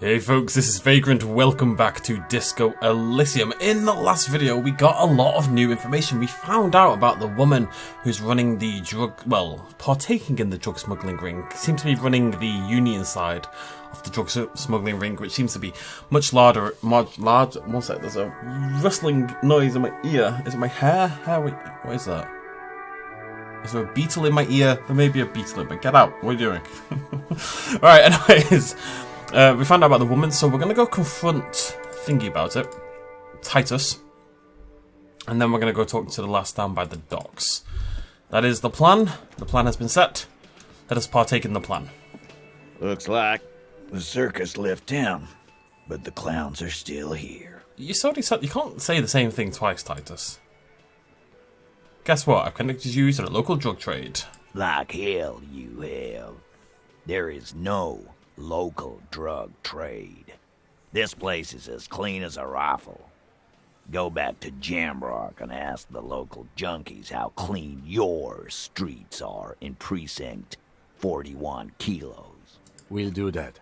Hey folks, this is Vagrant. Welcome back to Disco Elysium. In the last video, we got a lot of new information. We found out about the woman who's running the partaking in the drug smuggling ring. Seems to be running the union side of the drug smuggling ring, which seems to be much larger. One sec, there's a rustling noise in my ear. Is it my hair? Wait, what is that? Is there a beetle in my ear? There may be a beetle in my... Get out. What are you doing? Alright, anyways... we found out about the woman, so we're going to go confront Thingy about it, Titus, and then we're going to go talk to the last stand by the docks. That is the plan. The plan has been set. Let us partake in the plan. Looks like the circus left town, but the clowns are still here. You can't say the same thing twice, Titus. Guess what? I've connected you to the local drug trade. Like hell you have. There is no local drug trade. This place is as clean as a rifle. Go back to Jamrock and ask the local junkies how clean your streets are in Precinct 41 Kilos. We'll do that.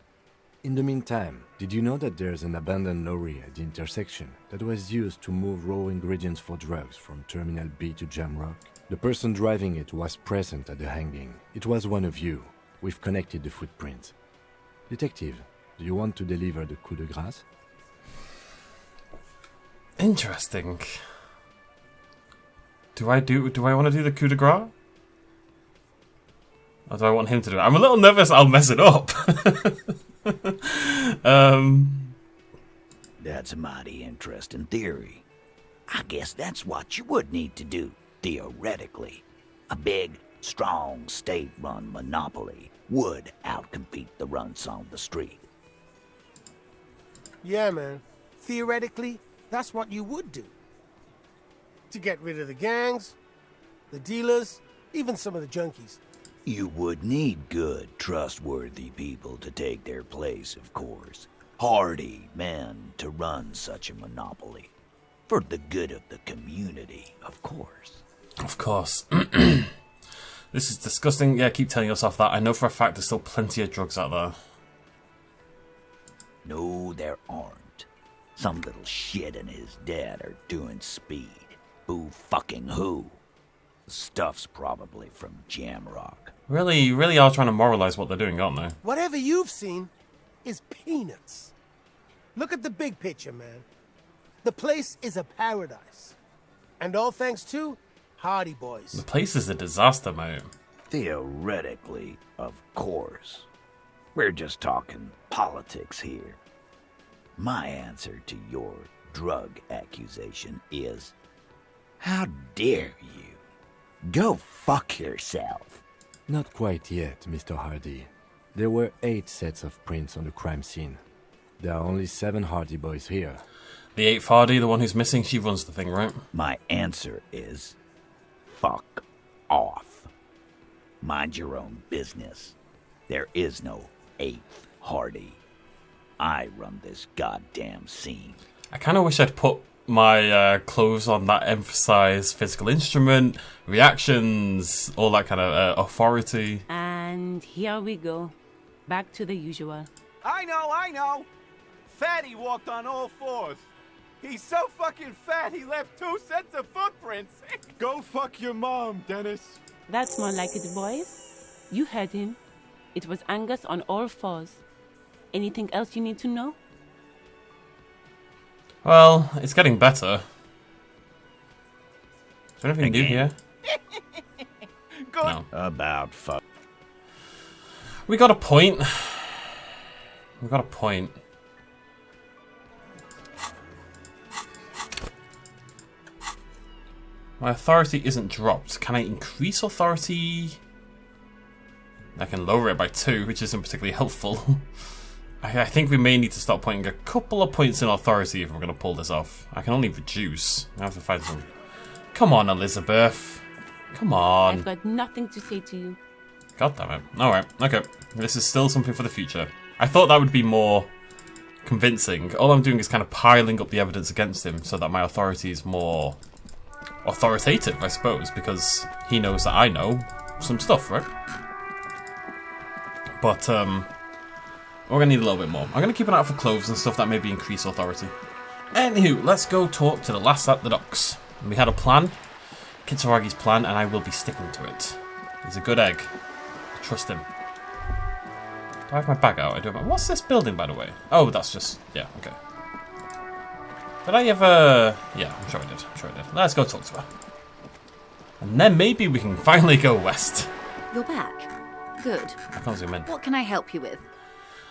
In the meantime, did you know that there's an abandoned lorry at the intersection that was used to move raw ingredients for drugs from Terminal B to Jamrock? The person driving it was present at the hanging. It was one of you. We've connected the footprints. Detective, do you want to deliver the coup de grâce? Interesting. Do I want to do the coup de grace? Or do I want him to do it? I'm a little nervous I'll mess it up. That's a mighty interesting theory. I guess that's what you would need to do, theoretically. A big, strong, state-run monopoly would outcompete the runts on the street. Yeah, man. Theoretically, that's what you would do. To get rid of the gangs, the dealers, even some of the junkies. You would need good, trustworthy people to take their place, of course. Hardy men to run such a monopoly. For the good of the community, of course. Of course. This is disgusting. Yeah, keep telling yourself that. I know for a fact there's still plenty of drugs out there. No, there aren't. Some little shit and his dad are doing speed. Who fucking who? The stuff's probably from Jamrock. Really are trying to moralize what they're doing, aren't they? Whatever you've seen is peanuts. Look at the big picture, man. The place is a paradise. And all thanks to Hardy Boys. The place is a disaster, mate. Theoretically, of course. We're just talking politics here. My answer to your drug accusation is, how dare you? Go fuck yourself. Not quite yet, Mr. Hardy. There were 8 sets of prints on the crime scene. There are only 7 Hardy Boys here. The 8th Hardy, the one who's missing, she runs the thing, right? My answer is, fuck off. Mind your own business. There is no 8th Hardy. I run this goddamn scene. I kind of wish I'd put my clothes on that emphasize physical instrument, reactions, all that kind of authority. And here we go. Back to the usual. I know. Fatty walked on all 4s. He's so fucking fat he left 2 sets of footprints. Go fuck your mom, Dennis. That's more like it, boys. You heard him. It was Angus on all 4s. Anything else you need to know? Well, it's getting better. Is there anything new here? Good. No. About fuck. We got a point. My authority isn't dropped. Can I increase authority? I can lower it by 2, which isn't particularly helpful. I think we may need to start putting a couple of points in authority if we're going to pull this off. I can only reduce. I have to find some... Come on, Elizabeth. Come on. I've got nothing to say to you. God damn it. Alright, okay. This is still something for the future. I thought that would be more convincing. All I'm doing is kind of piling up the evidence against him so that my authority is more authoritative, I suppose, because he knows that I know some stuff, right? But, We're going to need a little bit more. I'm going to keep an eye out for clothes and stuff that maybe increase authority. Anywho, let's go talk to the lass at the docks. We had a plan. Kitsuragi's plan, and I will be sticking to it. He's a good egg. Trust him. Do I have my bag out? I do have my... What's this building, by the way? Oh, that's just... Yeah, okay. Did I ever... Yeah, I'm sure I did. Let's go talk to her. And then maybe we can finally go west. You're back. Good. I can't zoom in. What can I help you with?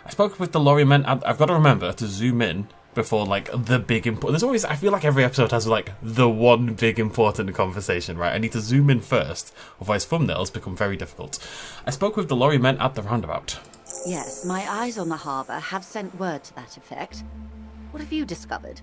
I spoke with the lorry men. I've got to remember to zoom in before, like, the big important... There's always... I feel like every episode has, like, the one big important conversation, right? I need to zoom in first, otherwise thumbnails become very difficult. I spoke with the lorry men at the roundabout. Yes, my eyes on the harbour have sent word to that effect. What have you discovered?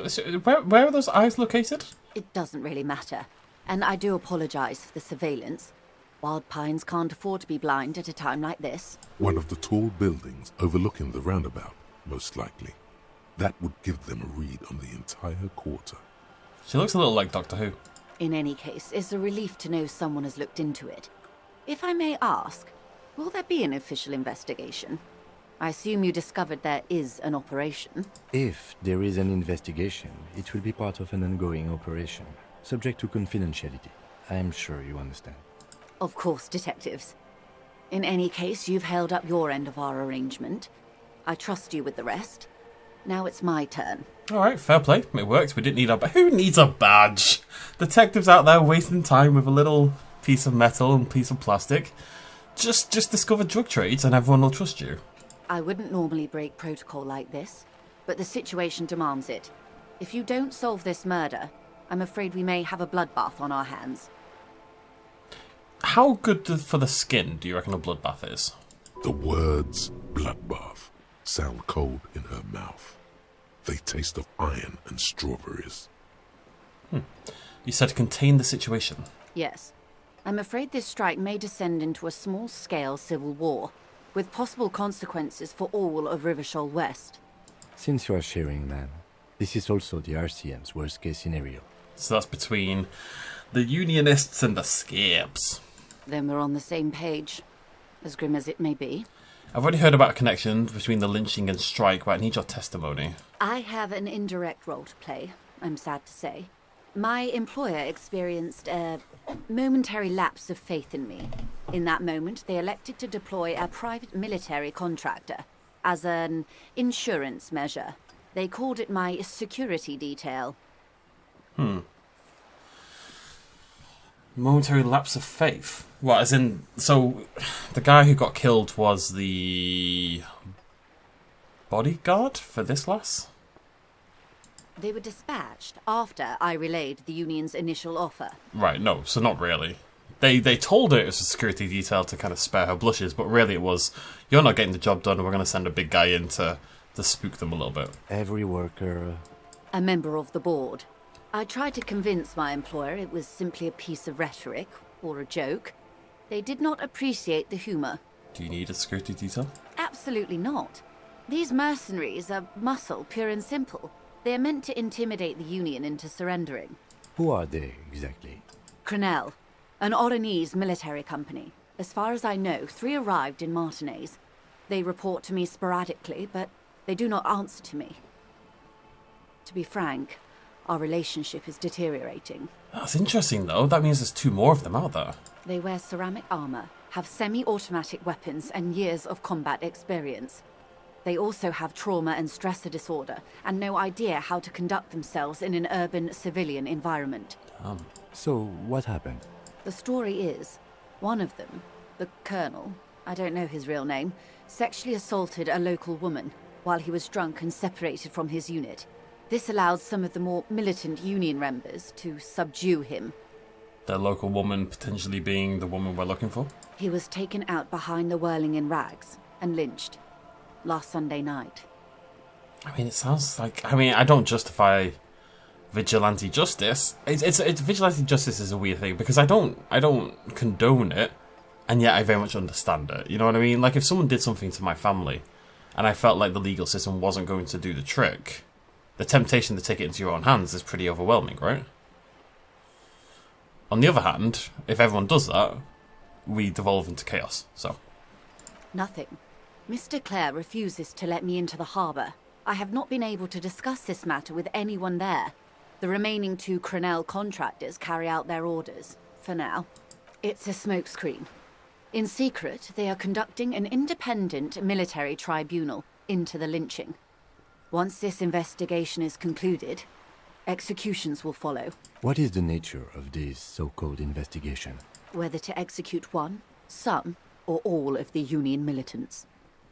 So where are those eyes located? It doesn't really matter. And I do apologise for the surveillance. Wild Pines can't afford to be blind at a time like this. One of the tall buildings overlooking the roundabout, most likely. That would give them a read on the entire quarter. She looks a little like Doctor Who. In any case, it's a relief to know someone has looked into it. If I may ask, will there be an official investigation? I assume you discovered there is an operation. If there is an investigation, it will be part of an ongoing operation, subject to confidentiality. I am sure you understand. Of course, detectives. In any case, you've held up your end of our arrangement. I trust you with the rest. Now it's my turn. Alright, fair play. It worked. We didn't need a... Who needs a badge? Detectives out there wasting time with a little piece of metal and piece of plastic. Just discover drug trades and everyone will trust you. I wouldn't normally break protocol like this, but the situation demands it. If you don't solve this murder, I'm afraid we may have a bloodbath on our hands. How good for the skin do you reckon a bloodbath is? The words bloodbath sound cold in her mouth. They taste of iron and strawberries. You said contain the situation. Yes. I'm afraid this strike may descend into a small-scale civil war, with possible consequences for all of Rivershoal West. Since you are sharing, ma'am, this is also the RCM's worst-case scenario. So that's between the Unionists and the Scabs. Then we're on the same page, as grim as it may be. I've already heard about a connection between the lynching and strike, but I need your testimony. I have an indirect role to play, I'm sad to say. My employer experienced a momentary lapse of faith in me. In that moment, they elected to deploy a private military contractor as an insurance measure. They called it my security detail. Momentary lapse of faith? What, as in... So, the guy who got killed was the... bodyguard for this lass? They were dispatched after I relayed the Union's initial offer. Right, no, so not really. They told her it was a security detail to kind of spare her blushes, but really it was, you're not getting the job done, we're going to send a big guy in to spook them a little bit. Every worker... A member of the board. I tried to convince my employer it was simply a piece of rhetoric, or a joke. They did not appreciate the humour. Do you need a security detail? Absolutely not. These mercenaries are muscle, pure and simple. They are meant to intimidate the Union into surrendering. Who are they, exactly? Crenell, an Oranese military company. As far as I know, 3 arrived in Martinez. They report to me sporadically, but they do not answer to me. To be frank, our relationship is deteriorating. That's interesting, though. That means there's 2 more of them out there. They wear ceramic armor, have semi-automatic weapons, and years of combat experience. They also have trauma and stressor disorder, and no idea how to conduct themselves in an urban civilian environment. So, what happened? The story is, one of them, the Colonel, I don't know his real name, sexually assaulted a local woman while he was drunk and separated from his unit. This allowed some of the more militant Union members to subdue him. The local woman potentially being the woman we're looking for? He was taken out behind the whirling in rags and lynched last Sunday night. I mean, it sounds like... I mean, I don't justify vigilante justice. It's vigilante justice is a weird thing, because I don't condone it, and yet I very much understand it. You know what I mean? Like, if someone did something to my family, and I felt like the legal system wasn't going to do the trick, the temptation to take it into your own hands is pretty overwhelming, right? On the other hand, if everyone does that, we devolve into chaos, so... Nothing. Mr. Clare refuses to let me into the harbour. I have not been able to discuss this matter with anyone there. The remaining 2 Crenell contractors carry out their orders, for now. It's a smokescreen. In secret, they are conducting an independent military tribunal into the lynching. Once this investigation is concluded, executions will follow. What is the nature of this so-called investigation? Whether to execute one, some, or all of the Union militants.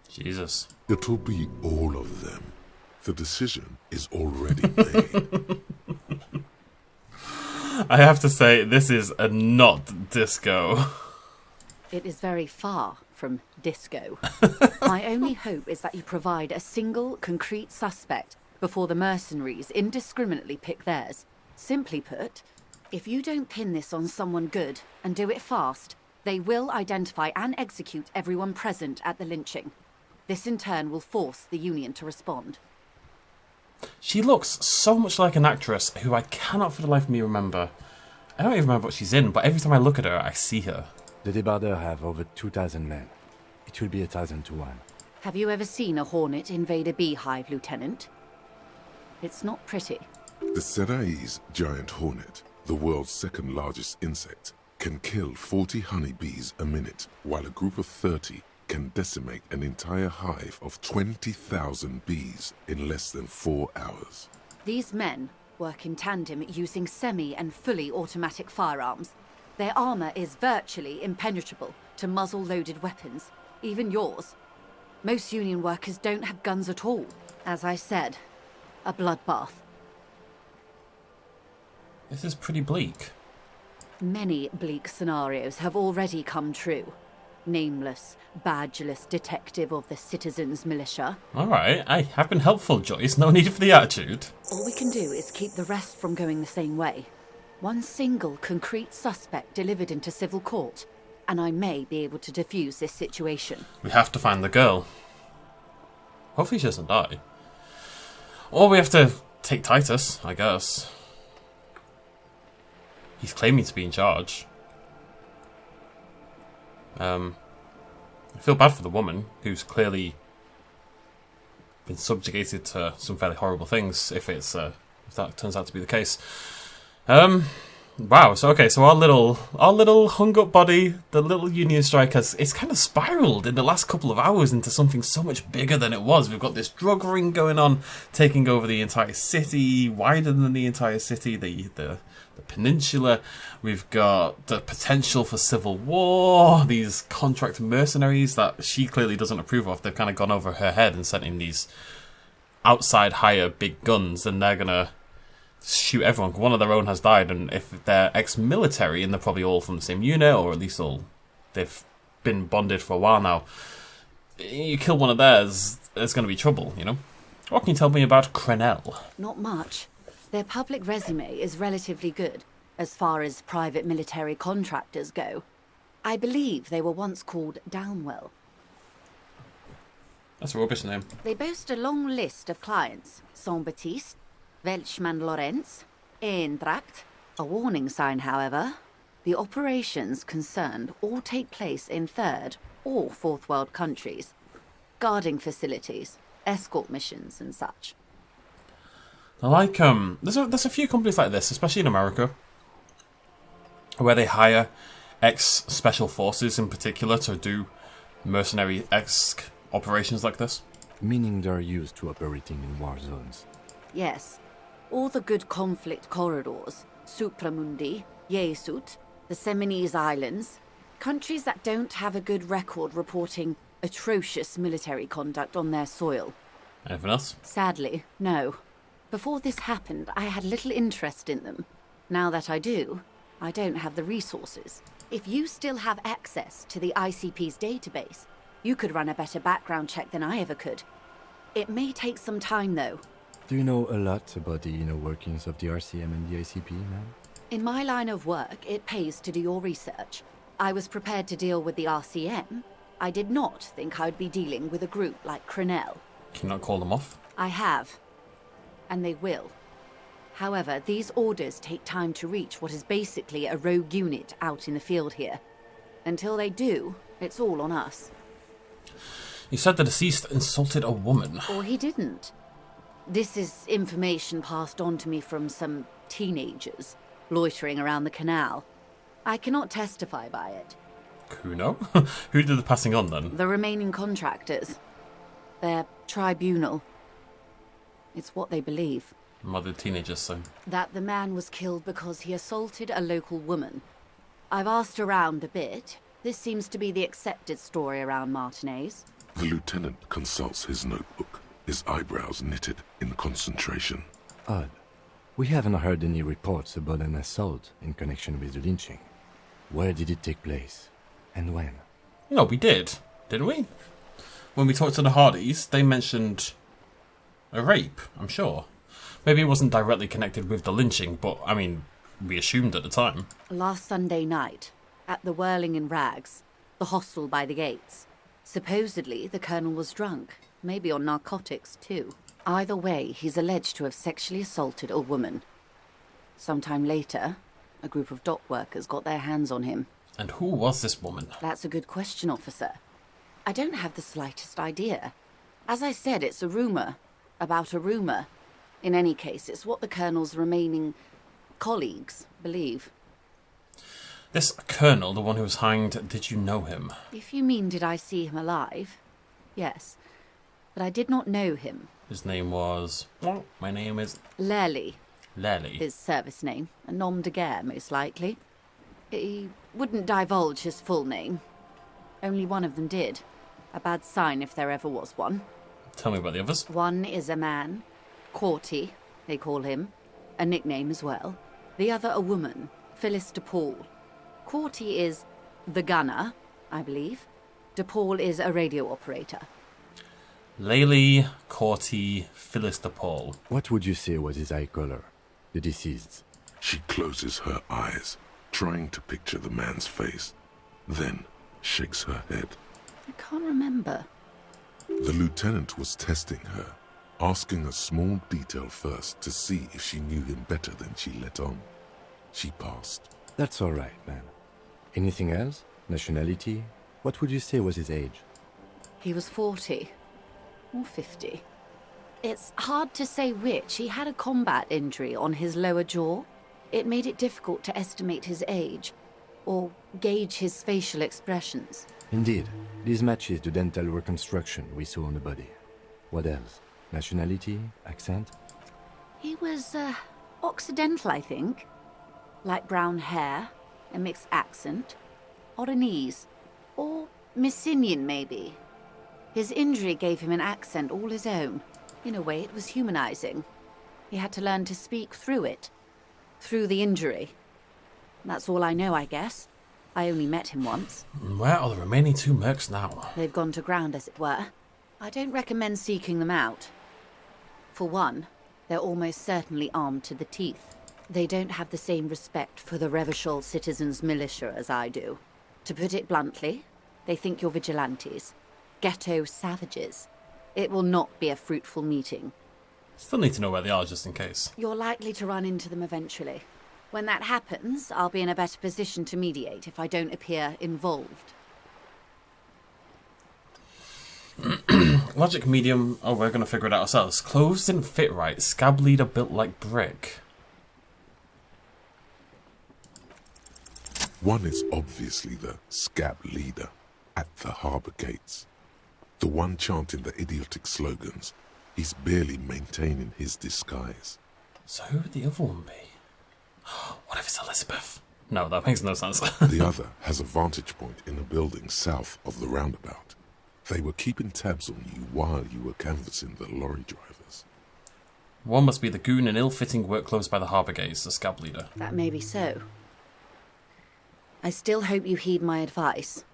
Jesus. It'll be all of them. The decision is already made. I have to say, this is not Disco. It is very far from Disco. My only hope is that you provide a single, concrete suspect before the mercenaries indiscriminately pick theirs. Simply put, if you don't pin this on someone good, and do it fast, they will identify and execute everyone present at the lynching. This in turn will force the Union to respond. She looks so much like an actress who I cannot for the life of me remember. I don't even remember what she's in, but every time I look at her, I see her. The debarders have over 2,000 men. It will be 1,000 to 1. Have you ever seen a hornet invade a beehive, Lieutenant? It's not pretty. The Serai's giant hornet, the world's second largest insect, can kill 40 honeybees a minute, while a group of 30 can decimate an entire hive of 20,000 bees in less than 4 hours. These men work in tandem using semi- and fully automatic firearms. Their armor is virtually impenetrable to muzzle-loaded weapons, even yours. Most Union workers don't have guns at all. As I said, a bloodbath. This is pretty bleak. Many bleak scenarios have already come true. Nameless, badgeless detective of the Citizens Militia. Alright, I have been helpful, Joyce. No need for the attitude. All we can do is keep the rest from going the same way. One single concrete suspect delivered into civil court, and I may be able to defuse this situation. We have to find the girl. Hopefully she doesn't die. Or we have to take Titus, I guess. He's claiming to be in charge. I feel bad for the woman, who's clearly been subjugated to some fairly horrible things, if that turns out to be the case. Wow, so okay, so our little hung up body, the little Union strike it's kind of spiraled in the last couple of hours into something so much bigger than it was. We've got this drug ring going on, taking over the entire city, wider than the entire city, the peninsula. We've got the potential for civil war, these contract mercenaries that she clearly doesn't approve of. They've kind of gone over her head and sent in these outside hire big guns, and they're gonna shoot everyone. One of their own has died, and if they're ex-military, and they're probably all from the same unit, or at least they've been bonded for a while now, you kill one of theirs, there's going to be trouble, you know? What can you tell me about Crenell? Not much. Their public resume is relatively good, as far as private military contractors go. I believe they were once called Downwell. That's a rubbish name. They boast a long list of clients. Saint-Baptiste, Welchman Lorenz, Eintracht. A warning sign, however. The operations concerned all take place in third or fourth world countries. Guarding facilities, escort missions and such. I like, there's a few companies like this, especially in America, where they hire ex-special forces in particular to do mercenary-esque operations like this. Meaning they're used to operating in war zones. Yes. All the good conflict corridors, Supramundi, Yesut, the Seminese Islands, countries that don't have a good record reporting atrocious military conduct on their soil. Anything else? Sadly, no. Before this happened, I had little interest in them. Now that I do, I don't have the resources. If you still have access to the ICP's database, you could run a better background check than I ever could. It may take some time, though. Do you know a lot about the inner workings of the RCM and the ICP, ma'am? In my line of work, it pays to do your research. I was prepared to deal with the RCM. I did not think I'd be dealing with a group like Crenell. Can you not call them off? I have. And they will. However, these orders take time to reach what is basically a rogue unit out in the field here. Until they do, it's all on us. You said the deceased insulted a woman. Or he didn't. This is information passed on to me from some teenagers loitering around the canal. I cannot testify by it. Kuno? Who did the passing on then? The remaining contractors. Their tribunal. It's what they believe. Mother teenagers, so. That the man was killed because he assaulted a local woman. I've asked around a bit. This seems to be the accepted story around Martinez. The lieutenant consults his notebook, his eyebrows knitted in concentration. Odd. We haven't heard any reports about an assault in connection with the lynching. Where did it take place? And when? No, we did. Didn't we? When we talked to the Hardys, they mentioned a rape, I'm sure. Maybe it wasn't directly connected with the lynching, but, I mean, we assumed at the time. Last Sunday night, at the Whirling in Rags, the hostel by the gates. Supposedly, the colonel was drunk, maybe on narcotics too. Either way, he's alleged to have sexually assaulted a woman. Sometime later, a group of dock workers got their hands on him. And who was this woman? That's a good question, officer. I don't have the slightest idea. As I said, it's a rumour. About a rumour. In any case, it's what the colonel's remaining colleagues believe. This colonel, the one who was hanged, did you know him? If you mean did I see him alive? Yes. But I did not know him. His name was... Well, my name is... Lely. Lely. His service name. A nom de guerre, most likely. He wouldn't divulge his full name. Only one of them did. A bad sign if there ever was one. Tell me about the others. One is a man. Corty, they call him. A nickname as well. The other a woman. Phyllis DePaul. Corty is the gunner, I believe. DePaul is a radio operator. Lely, Corty, Phyllis DePaul. What would you say was his eye color? The deceased. She closes her eyes, trying to picture the man's face, then shakes her head. I can't remember. The lieutenant was testing her, asking a small detail first to see if she knew him better than she let on. She passed. That's all right, man. Anything else? Nationality? What would you say was his age? He was 40. Or 50. It's hard to say which. He had a combat injury on his lower jaw. It made it difficult to estimate his age, or gauge his facial expressions. Indeed. This matches the dental reconstruction we saw on the body. What else? Nationality? Accent? He was, Occidental, I think. Light brown hair, a mixed accent, Oranese, or Messinian, maybe. His injury gave him an accent all his own. In a way, it was humanizing. He had to learn to speak through it. Through the injury. That's all I know, I guess. I only met him once. Where are the remaining two mercs now? They've gone to ground, as it were. I don't recommend seeking them out. For one, they're almost certainly armed to the teeth. They don't have the same respect for the Revachol citizens' militia as I do. To put it bluntly, they think you're vigilantes. Ghetto savages. It will not be a fruitful meeting. Still need to know where they are, just in case. You're likely to run into them eventually. When that happens, I'll be in a better position to mediate if I don't appear involved. Logic medium. Oh, we're going to figure it out ourselves. Clothes didn't fit right. Scab leader built like brick. One is obviously the scab leader at the harbour gates. The one chanting the idiotic slogans. He's barely maintaining his disguise. So who would the other one be? What if it's Elizabeth? No, that makes no sense. The other has a vantage point in a building south of the roundabout. They were keeping tabs on you while you were canvassing the lorry drivers. One must be the goon in ill-fitting work clothes by the harbour gates, the scab leader. That may be so. I still hope you heed my advice.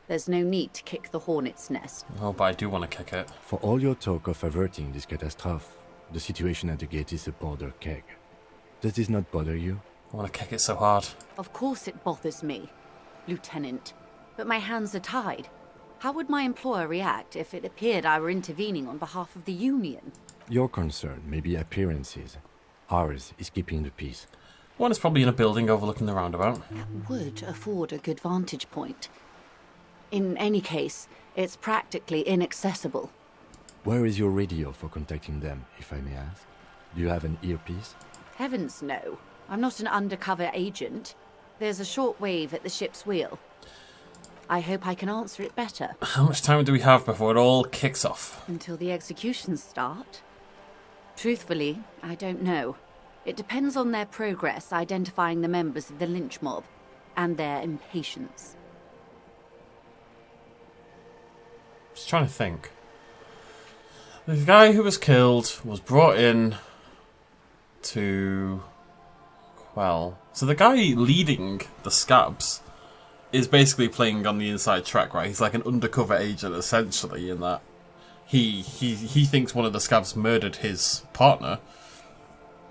There's no need to kick the hornet's nest. Oh, but I do want to kick it. For all your talk of averting this catastrophe, the situation at the gate is a powder keg. Does this not bother you? I want to kick it so hard. Of course it bothers me, Lieutenant. But my hands are tied. How would my employer react if it appeared I were intervening on behalf of the Union? Your concern may be appearances. Ours is keeping the peace. One is probably in a building overlooking the roundabout. That would afford a good vantage point. In any case, It's practically inaccessible. Where is your radio for contacting them, if I may ask? Do you have an earpiece? Heavens no. I'm not an undercover agent. There's a short wave at the ship's wheel. I hope I can answer it better. How much time do we have before it all kicks off? Until the executions start? Truthfully, I don't know. It depends on their progress identifying the members of the lynch mob and their impatience. Just trying to think. The guy who was killed was brought in to quell. So the guy leading the scabs is basically playing on the inside track, right? He's like an undercover agent, essentially, in that he thinks one of the scabs murdered his partner,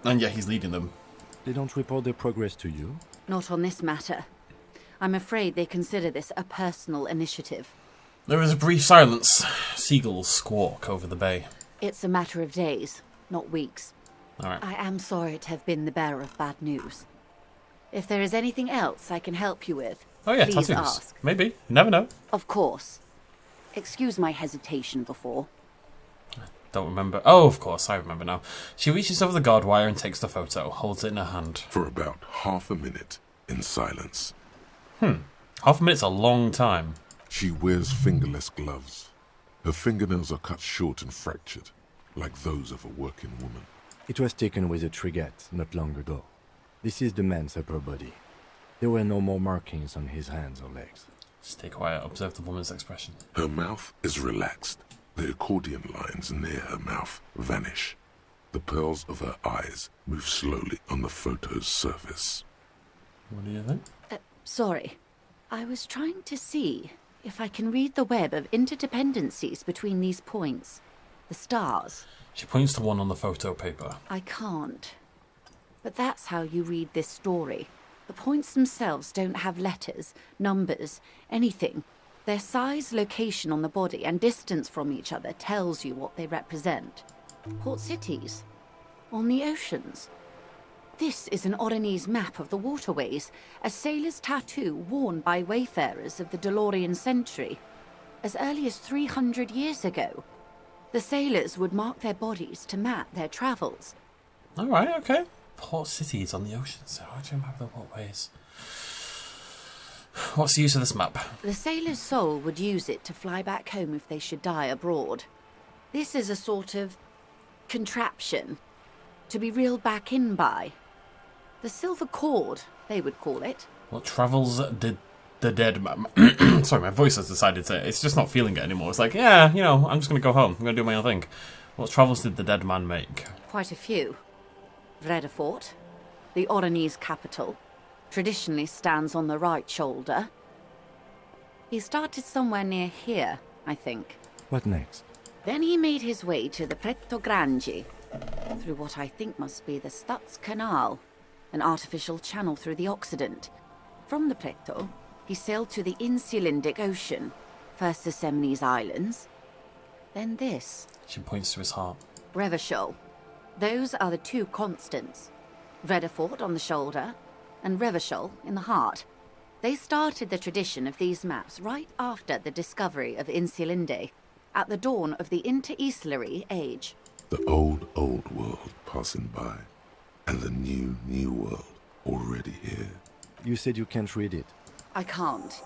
and yet he's leading them. They don't report their progress to you? Not on this matter. I'm afraid they consider this a personal initiative. There is a brief silence. Seagulls squawk over the bay. It's a matter of days, not weeks. All right. I am sorry to have been the bearer of bad news. If there is anything else I can help you with, Oh yeah, please tattoos. ask. Maybe. You never know. Of course. Excuse my hesitation before. Don't remember. Oh, of course, I remember now. She reaches over the guard wire and takes the photo, holds it in her hand. For about half a minute, in silence. Half a minute's a long time. She wears fingerless gloves. Her fingernails are cut short and fractured, like those of a working woman. It was taken with a trigette not long ago. This is the man's upper body. There were no more markings on his hands or legs. Stay quiet, observe the woman's expression. Her mouth is relaxed. The accordion lines near her mouth vanish. The pearls of her eyes move slowly on the photo's surface. What do you think? Sorry. I was trying to see if I can read the web of interdependencies between these points. The stars. She points to one on the photo paper. I can't. But that's how you read this story. The points themselves don't have letters, numbers, anything. Their size, location on the body, and distance from each other tells you what they represent. Port cities. On the oceans. This is an Oronese map of the waterways, a sailor's tattoo worn by wayfarers of the DeLorean century. As early as 300 years ago, the sailors would mark their bodies to map their travels. Alright, okay. Port cities on the ocean, so how do you map the waterways? What's the use of this map? The sailor's soul would use it to fly back home if they should die abroad. This is a sort of contraption to be reeled back in by. The silver cord, they would call it. What travels did the dead man... Sorry, my voice has decided to... It's just not feeling it anymore. It's like, yeah, you know, I'm just going to go home. I'm going to do my own thing. What travels did the dead man make? Quite a few. Vredefort, the Oronese capital, traditionally stands on the right shoulder. He started somewhere near here, I think. What next? Then he made his way to the Preto Grande, through what I think must be the Stutz Canal, an artificial channel through the Occident. From the Preto, he sailed to the Insulindic Ocean, first the Semnes Islands, then this. She points to his heart. Revachol. Those are the two constants. Vredefort on the shoulder, and Revachol in the heart. They started the tradition of these maps right after the discovery of Insulinde, at the dawn of the Interinsulary Age. The old world passing by, and the new world already here. You said you can't read it. I can't.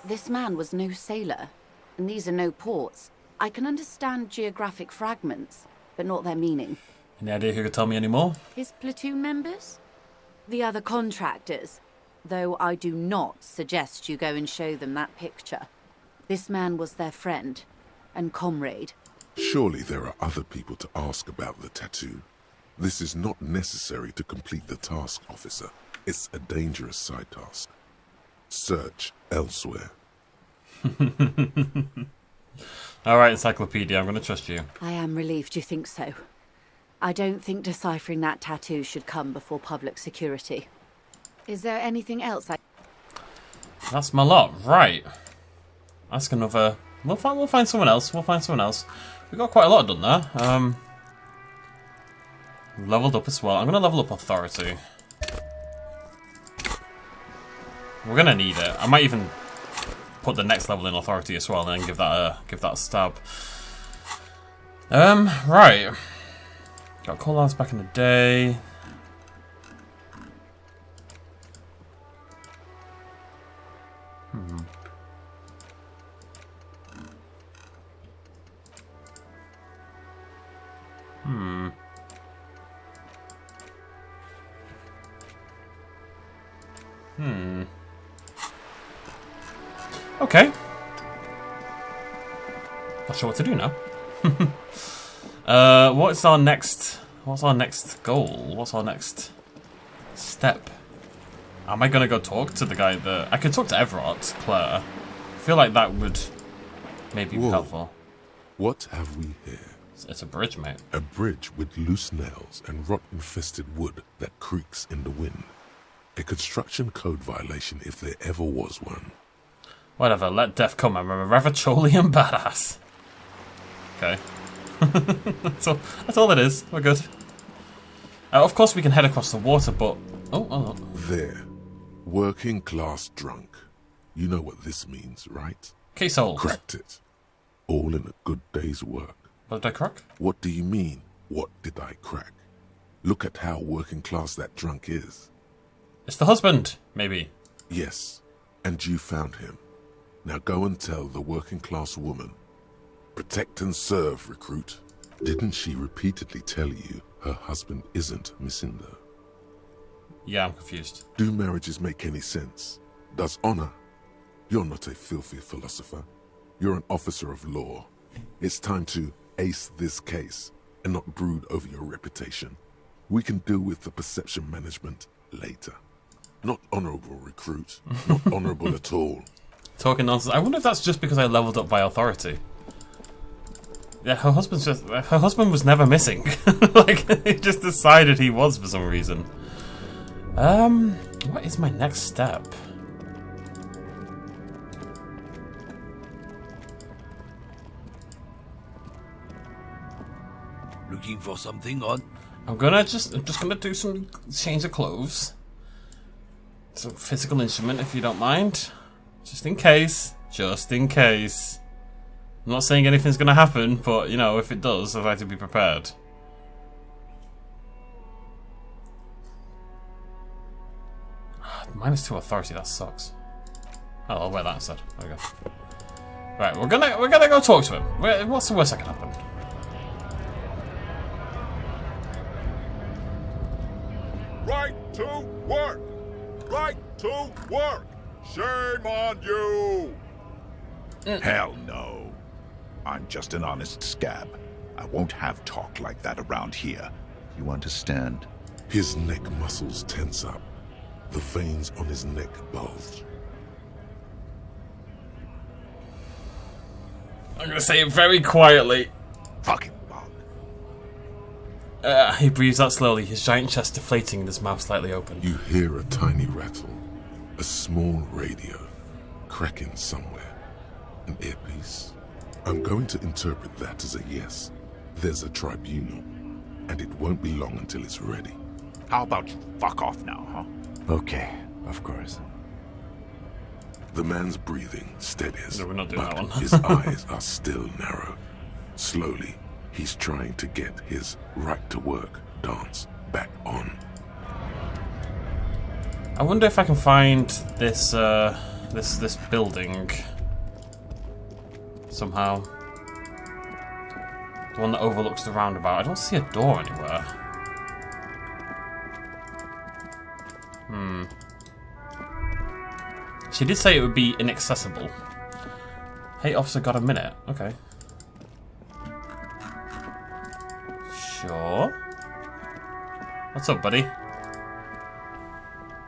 This man was no sailor, and these are no ports. I can understand geographic fragments, but not their meaning. Any idea who could tell me any more? His platoon members? The other contractors. Though I do not suggest you go and show them that picture. This man was their friend and comrade. Surely there are other people to ask about the tattoo. This is not necessary to complete the task, officer. It's a dangerous side task. Search elsewhere. Alright, Encyclopedia, I'm going to trust you. I am relieved you think so. I don't think deciphering that tattoo should come before public security. Is there anything else That's my lot. Right. Ask another... We'll find someone else. We'll find someone else. We got quite a lot done there. Leveled up as well. I'm going to level up authority. We're going to need it. I might even put the next level in authority as well, and then give that a stab. Right. Got call-outs back in the day. Okay. Not sure what to do now. What's our next goal? What's our next step? Am I gonna go talk to the guy that... I could talk to Everett, Claire. I feel like that would maybe be helpful. What have we here? It's a bridge, mate. A bridge with loose nails and rot-infested wood that creaks in the wind. A construction code violation if there ever was one. Whatever, let death come. I'm a Ravacholian badass. Okay. That's all it is. We're good. Of course we can head across the water, but... Oh. There. Working class drunk. You know what this means, right? Case old. Cracked it. All in a good day's work. What did I crack? What do you mean, what did I crack? Look at how working class that drunk is. It's the husband, maybe. Yes, and you found him. Now go and tell the working class woman. Protect and serve, recruit. Didn't she repeatedly tell you her husband isn't Missindo? Yeah, I'm confused. Do marriages make any sense? Does honor? You're not a filthy philosopher. You're an officer of law. It's time to ace this case and not brood over your reputation. We can deal with the perception management later. Not honorable, recruit. Not honorable at all. Talking nonsense. I wonder if that's just because I leveled up by authority. Yeah, her husband was never missing. Like, he just decided he was for some reason. What is my next step? Looking for something on? I'm just gonna do some change of clothes. Some physical instrument, if you don't mind. Just in case. Just in case. I'm not saying anything's gonna happen, but, you know, if it does, I'd like to be prepared. -2 authority, that sucks. Oh, I'll wear that instead. There we go. Right, we're gonna go talk to him. What's the worst that can happen? Right to work! Right to work! Shame on you! Hell no. I'm just an honest scab. I won't have talk like that around here. You understand? His neck muscles tense up. The veins on his neck bulge. I'm gonna say it very quietly. Fucking bug. He breathes out slowly, his giant chest deflating and his mouth slightly open. You hear a tiny rattle. A small radio. Cracking somewhere. An earpiece. I'm going to interpret that as a yes. There's a tribunal. And it won't be long until it's ready. How about you fuck off now, huh? Okay, of course. The man's breathing steadies, No, we're not doing but that one. his eyes are still narrow. Slowly, he's trying to get his right-to-work dance back on. I wonder if I can find this this building somehow. The one that overlooks the roundabout. I don't see a door anywhere. She did say it would be inaccessible. Hey, officer, got a minute? Okay. Sure. What's up, buddy?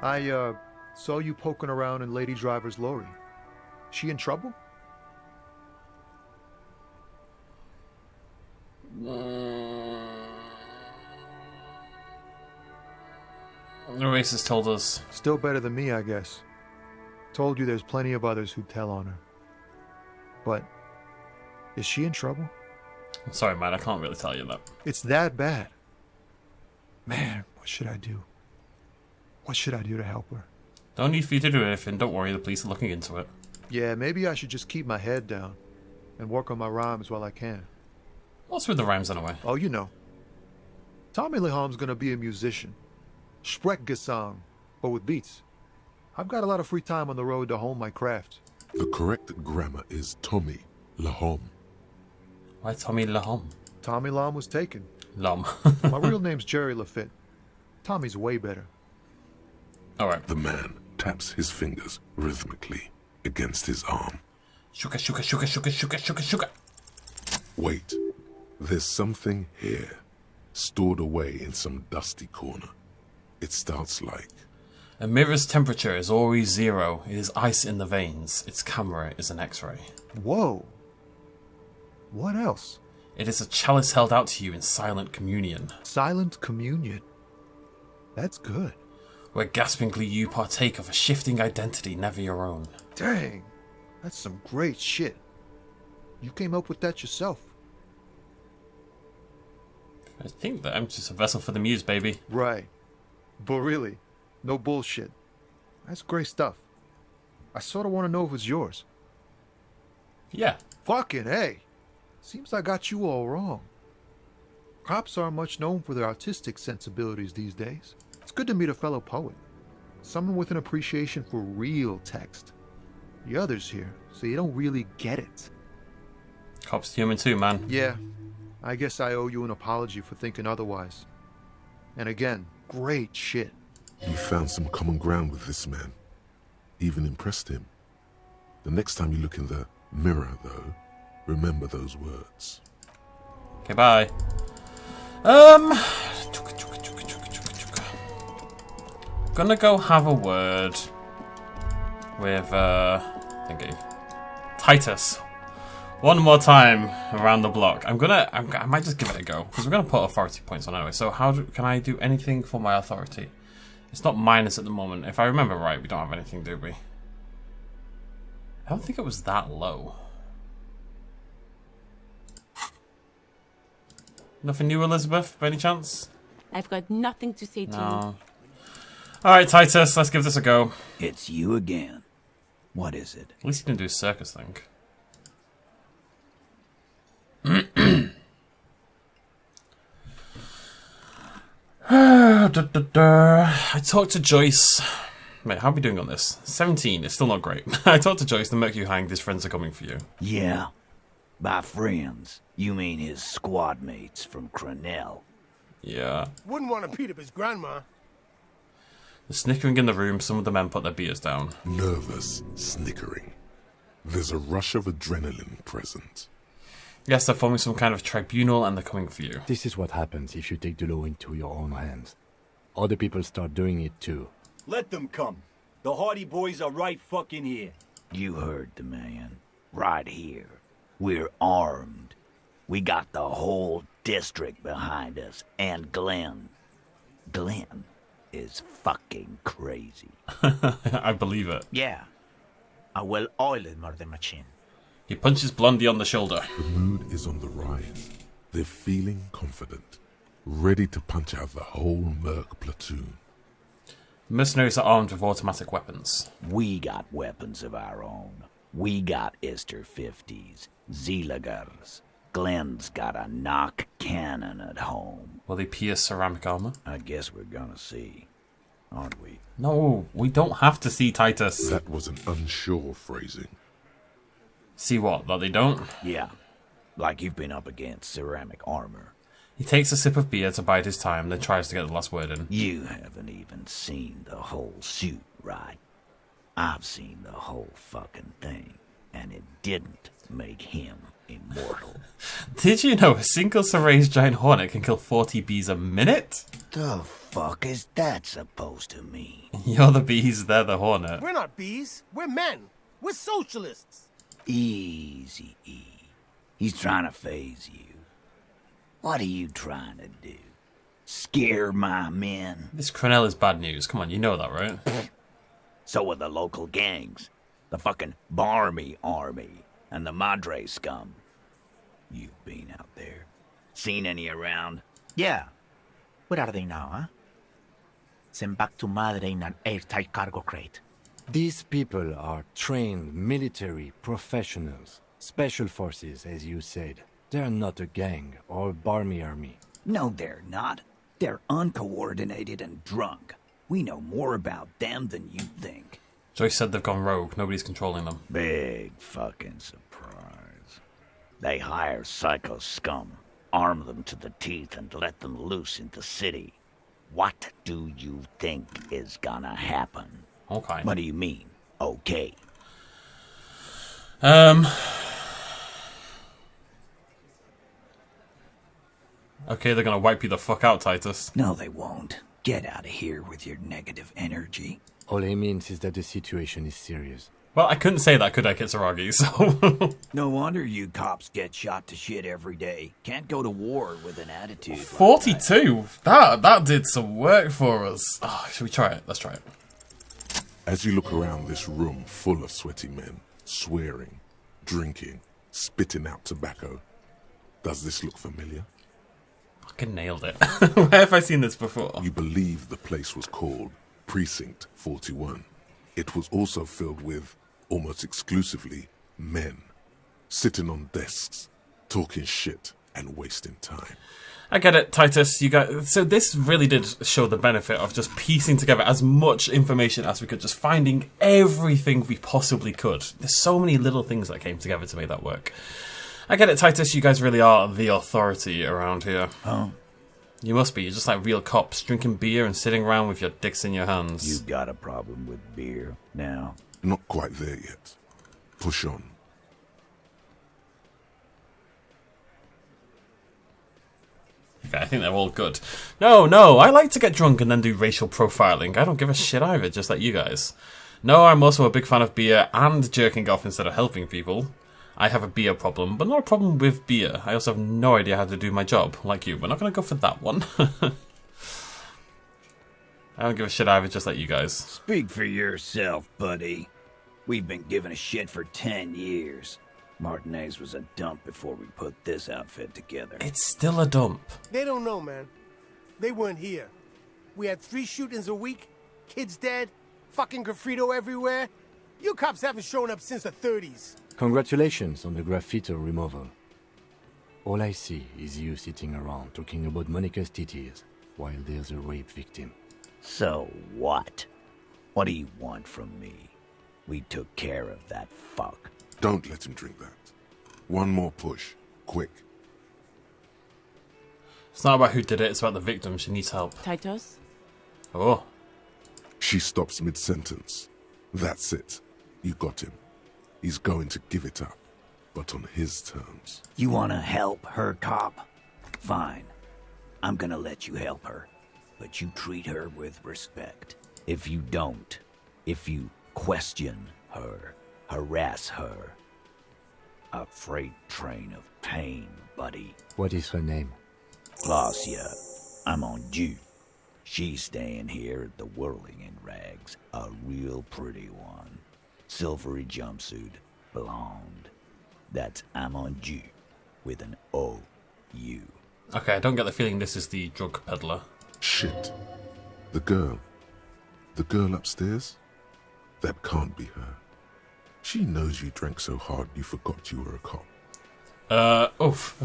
I saw you poking around in Lady Driver's lorry. She in trouble? The racist told us. Still better than me, I guess. Told you there's plenty of others who'd tell on her. But is she in trouble? I'm sorry, man, I can't really tell you that. It's that bad. Man, what should I do? What should I do to help her? Don't need for you to do anything. Don't worry, the police are looking into it. Yeah, maybe I should just keep my head down and work on my rhymes while I can. What's with the rhymes anyway? Oh, you know. Tommy Leham's gonna be a musician. Sprechgesang, but with beats. I've got a lot of free time on the road to hone my craft. The correct grammar is Tommy Lahom. Why Tommy Lahom? Tommy Lam was taken. Lom. My real name's Jerry Lafitte. Tommy's way better. Alright. The man taps his fingers rhythmically against his arm. Shuka, shuka, shuka, shuka, shuka, shuka, shuka. Wait, there's something here, stored away in some dusty corner. It starts like... A mirror's temperature is always 0. It is ice in the veins. Its camera is an X-ray. Whoa. What else? It is a chalice held out to you in silent communion. Silent communion. That's good. Where gaspingly you partake of a shifting identity never your own. Dang. That's some great shit. You came up with that yourself. I think that I'm just a vessel for the muse, baby. Right. But really, no bullshit. That's great stuff. I sort of want to know if it's yours. Yeah. Fucking hey. Seems I got you all wrong. Cops aren't much known for their artistic sensibilities these days. It's good to meet a fellow poet. Someone with an appreciation for real text. The others here, so you don't really get it. Cops human too, man. Yeah. I guess I owe you an apology for thinking otherwise. And again, great shit. You found some common ground with this man. Even impressed him. The next time you look in the mirror, though, remember those words. Okay, bye. Gonna go have a word with, thingy. Titus. One more time around the block. I might just give it a go, because we're gonna put authority points on anyway. So can I do anything for my authority? It's not minus at the moment. If I remember right, we don't have anything, do we? I don't think it was that low. Nothing new, Elizabeth, by any chance? I've got nothing to say to you. Alright, Titus, let's give this a go. It's you again. What is it? At least you didn't do a circus thing. I talked to Joyce. Wait, how are we doing on this? 17, it's still not great. I talked to Joyce, the Mercury hanged, his friends are coming for you. Yeah. By friends, you mean his squad mates from Crenell. Yeah. Wouldn't want to beat up his grandma. The snickering in the room, some of the men put their beers down. Nervous snickering. There's a rush of adrenaline present. Yes, they're forming some kind of tribunal and they're coming for you. This is what happens if you take the law into your own hands. Other people start doing it too. Let them come. The Hardy Boys are right fucking here. You heard the man. Right here. We're armed. We got the whole district behind us. And Glenn. Glenn is fucking crazy. I believe it. Yeah. A well-oiled murder machine. He punches Blondie on the shoulder. The mood is on the rise. They're feeling confident. Ready to punch out the whole Merc platoon. Mercenaries are armed with automatic weapons. We got weapons of our own. We got Ister 50s, Zeelagers. Glenn's got a knock cannon at home. Will they pierce ceramic armor? I guess we're gonna see, aren't we? No, we don't have to see, Titus. That was an unsure phrasing. See what? That they don't? Yeah, like you've been up against ceramic armor. He takes a sip of beer to bide his time, then tries to get the last word in. You haven't even seen the whole suit, right? I've seen the whole fucking thing, and it didn't make him immortal. Did you know a single Serra's giant hornet can kill 40 bees a minute? The fuck is that supposed to mean? You're the bees, they're the hornet. We're not bees. We're men. We're socialists. Easy, E. He's trying to phase you. What are you trying to do? Scare my men? This Crenell is bad news. Come on, you know that, right? So are the local gangs. The fucking Barmy Army and the Madre scum. You've been out there. Seen any around? Yeah. Where are they now, huh? Sent back to Madre in an airtight cargo crate. These people are trained military professionals. Special forces, as you said. They're not a gang or barmy army. No, they're not. They're uncoordinated and drunk. We know more about them than you think. Joyce said they've gone rogue. Nobody's controlling them. Big fucking surprise. They hire psycho scum, arm them to the teeth, and let them loose in the city. What do you think is gonna happen? Okay. What do you mean, okay? Okay, they're gonna wipe you the fuck out, Titus. No, they won't. Get out of here with your negative energy. All he means is that the situation is serious. Well, I couldn't say that, could I, Kitsuragi? So No wonder you cops get shot to shit every day. Can't go to war with an attitude. 42. That did some work for us. Oh, should we try it? Let's try it. As you look around this room full of sweaty men, swearing, drinking, spitting out tobacco, does this look familiar? Fucking nailed it. Where have I seen this before? You believe the place was called Precinct 41. It was also filled with, almost exclusively, men, sitting on desks, talking shit and wasting time. I get it, Titus. You got so this really did show the benefit of just piecing together as much information as we could, just finding everything we possibly could. There's so many little things that came together to make that work. I get it, Titus. You guys really are the authority around here. Oh. You must be. You're just like real cops, drinking beer and sitting around with your dicks in your hands. You got a problem with beer now? Not quite there yet. Push on. Okay, I think they're all good. No, I like to get drunk and then do racial profiling. I don't give a shit either, just like you guys. No, I'm also a big fan of beer and jerking off instead of helping people. I have a beer problem, but not a problem with beer. I also have no idea how to do my job, like you. We're not going to go for that one. I don't give a shit either, just like you guys. Speak for yourself, buddy. We've been giving a shit for 10 years. Martinez was a dump before we put this outfit together. It's still a dump. They don't know, man. They weren't here. We had 3 shootings a week, kids dead, fucking graffito everywhere. You cops haven't shown up since the 30s. Congratulations on the graffito removal. All I see is you sitting around talking about Monica's titties while there's a rape victim. So what? What do you want from me? We took care of that fuck. Don't let him drink that. One more push. Quick. It's not about who did it, it's about the victim. She needs help. Titus? Oh. She stops mid-sentence. That's it. You got him. He's going to give it up, but on his terms. You wanna help her, cop? Fine. I'm gonna let you help her, but you treat her with respect. If you don't, if you question her, harass her, a freight train of pain, buddy. What is her name? Glacia. I'm on due. She's staying here at the Whirling in Rags, a real pretty one. Silvery jumpsuit, blonde. That's Amonju with an O-U. Okay, I don't get the feeling this is the drug peddler. Shit. The girl upstairs? That can't be her. She knows you drank so hard you forgot you were a cop. Oof.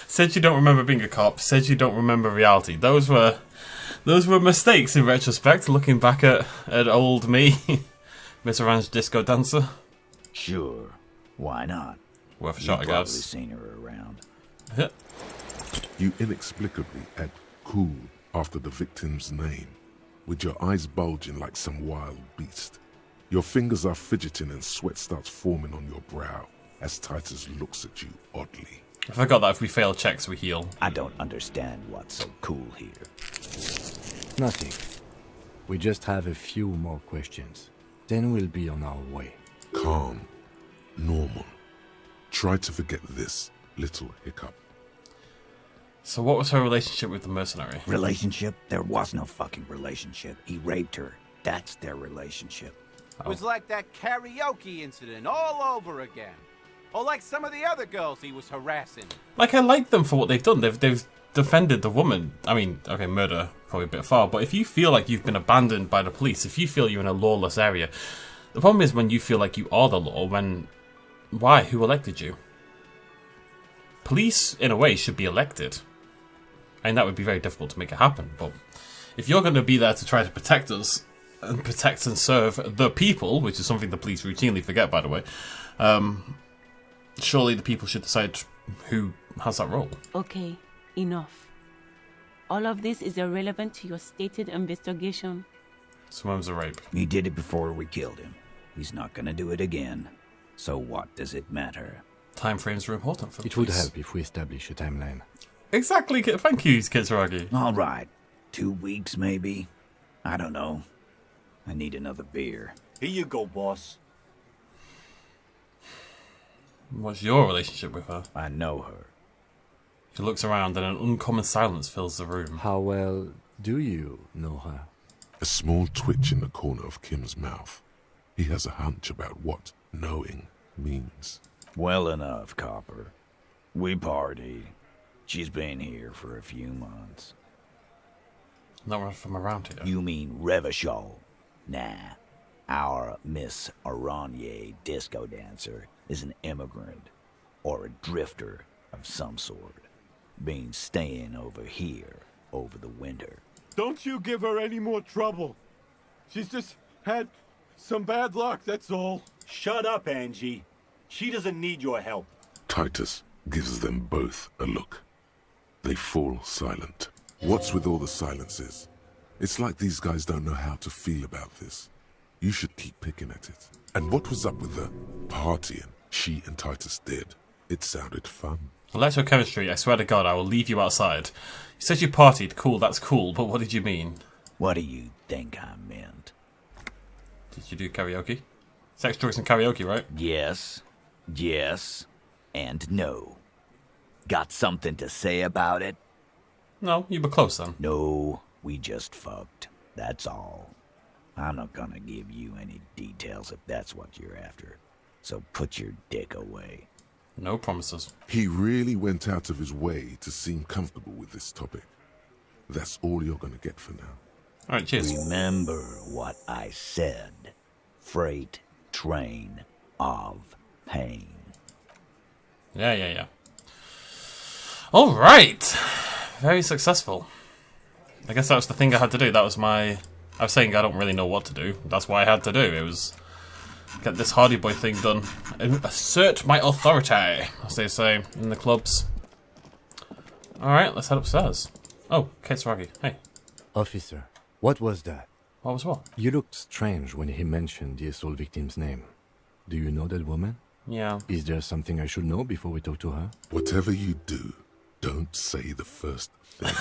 Said you don't remember being a cop, said you don't remember reality. Those were mistakes in retrospect, looking back at old me. Miss Orange Disco Dancer. Sure. Why not? Worth a shot, I You've probably guess. seen her around. You inexplicably add cool after the victim's name, with your eyes bulging like some wild beast. Your fingers are fidgeting and sweat starts forming on your brow as Titus looks at you oddly. I forgot that if we fail checks, we heal. I don't understand what's so cool here. Nothing. We just have a few more questions. Then we'll be on our way. Calm. Normal. Try to forget this little hiccup. So what was her relationship with the mercenary? Relationship? There was no fucking relationship. He raped her. That's their relationship. It was like that karaoke incident all over again. Or like some of the other girls he was harassing. Like, I like them for what they've done. They've defended the woman. I mean, okay, murder probably a bit far, but if you feel like you've been abandoned by the police, if you feel you're in a lawless area, the problem is when you feel like you are the law, why? Who elected you? Police, in a way, should be elected. And that would be very difficult to make it happen, but if you're going to be there to try to protect us, and protect and serve the people, which is something the police routinely forget, by the way, surely the people should decide who has that role. Okay, enough. All of this is irrelevant to your stated investigation. So when was the rape? He did it before we killed him. He's not gonna do it again. So what does it matter? Time frames are important for the It would police. help if we establish a timeline. Exactly. Thank you, Kitsuragi. All right. 2 weeks, maybe? I don't know. I need another beer. Here you go, boss. What's your relationship with her? I know her. He looks around and an uncommon silence fills the room. How well do you know her? A small twitch in the corner of Kim's mouth. He has a hunch about what knowing means. Well enough, Copper. We party. She's been here for a few months. Not from around here. You mean Revachol? Nah. Our Miss Aranye disco dancer is an immigrant or a drifter of some sort. Been staying over here over the winter. Don't you give her any more trouble. She's just had some bad luck, that's all. Shut up, Angie. She doesn't need your help. Titus gives them both a look. They fall silent. What's with all the silences? It's like these guys don't know how to feel about this. You should keep picking at it. And what was up with the partying she and Titus did? It sounded fun. Electrochemistry, I swear to God, I will leave you outside. You said you partied. Cool, that's cool, but what did you mean? What do you think I meant? Did you do karaoke? Sex, drugs, and karaoke, right? Yes, and no. Got something to say about it? No, you were close then. No, we just fucked. That's all. I'm not gonna give you any details if that's what you're after. So put your dick away. No promises. He really went out of his way to seem comfortable with this topic. That's all you're gonna get for now. Alright, cheers. Remember what I said. Freight train of pain. Yeah. Alright! Very successful. I guess that was the thing I had to do. That was my... I was saying I don't really know what to do. That's what I had to do. It was... get this Hardy Boy thing done. And assert my authority, as they say in the clubs. Alright, let's head upstairs. Oh, Kitsuragi. Hey. Officer, what was that? What was what? You looked strange when he mentioned the assault victim's name. Do you know that woman? Yeah. Is there something I should know before we talk to her? Whatever you do, don't say the first thing.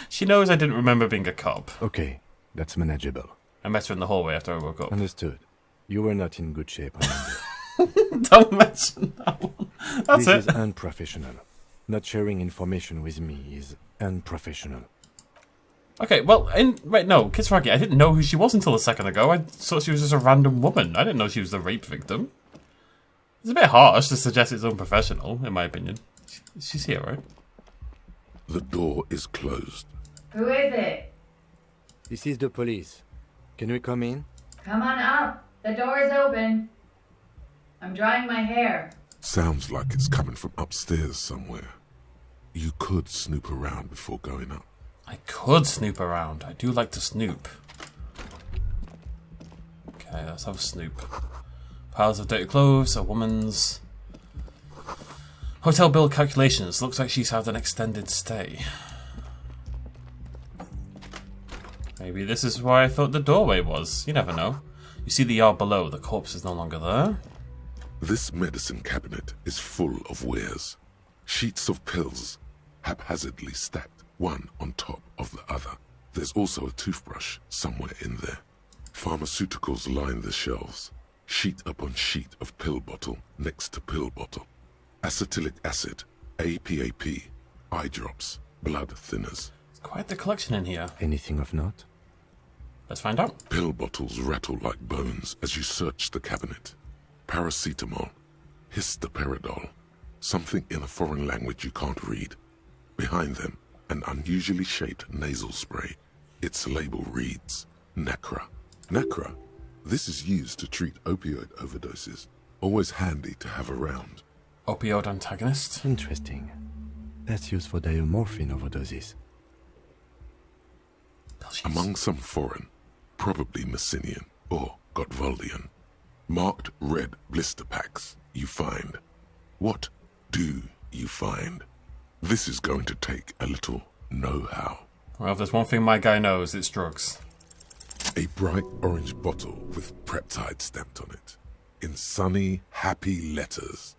She knows I didn't remember being a cop. Okay, that's manageable. I met her in the hallway after I woke up. Understood. You were not in good shape on Monday. Don't mention that one. That's this it. is unprofessional. Not sharing information with me is unprofessional. Okay, well, no, Kitsuragi, I didn't know who she was until a second ago. I thought she was just a random woman. I didn't know she was the rape victim. It's a bit harsh to suggest it's unprofessional, in my opinion. She's here, right? The door is closed. Who is it? This is the police. Can we come in? Come on up. The door is open. I'm drying my hair. Sounds like it's coming from upstairs somewhere. You could snoop around before going up. I could snoop around. I do like to snoop. Okay, let's have a snoop. Piles of dirty clothes, a woman's... Hotel bill calculations. Looks like she's had an extended stay. Maybe this is where I thought the doorway was. You never know. You see the yard below. The corpse is no longer there. This medicine cabinet is full of wares. Sheets of pills, haphazardly stacked, one on top of the other. There's also a toothbrush somewhere in there. Pharmaceuticals line the shelves. Sheet upon sheet of pill bottle next to pill bottle. Acetylic acid, APAP, eye drops, blood thinners. Quite the collection in here. Anything of note? Let's find out. Pill bottles rattle like bones as you search the cabinet. Paracetamol, histoparidol, something in a foreign language you can't read. Behind them, an unusually shaped nasal spray. Its label reads Necra. Necra. This is used to treat opioid overdoses. Always handy to have around. Opioid antagonist. Interesting. That's used for diamorphine overdoses. Among some foreign, probably Messinian or Gotwaldian, marked red blister packs you find. What do you find? This is going to take a little know-how. Well, if there's one thing my guy knows, it's drugs. A bright orange bottle with Preptide stamped on it. In sunny, happy letters.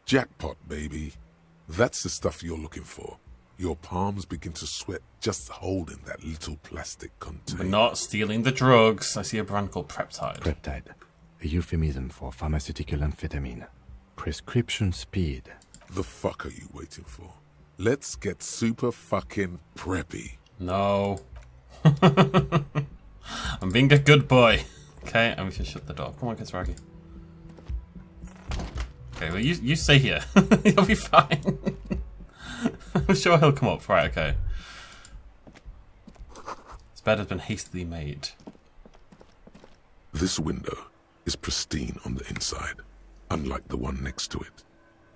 Jackpot, baby. That's the stuff you're looking for. Your palms begin to sweat just holding that little plastic container. We're not stealing the drugs. I see a brand called Preptide. Preptide. A euphemism for pharmaceutical amphetamine. Prescription speed. The fuck are you waiting for? Let's get super fucking preppy. No. I'm being a good boy. Okay, and we should shut the door. Come on, Kisaragi. Okay, well, you stay here. You'll be fine. I'm sure he'll come up. Right, okay. This bed has been hastily made. This window is pristine on the inside, unlike the one next to it.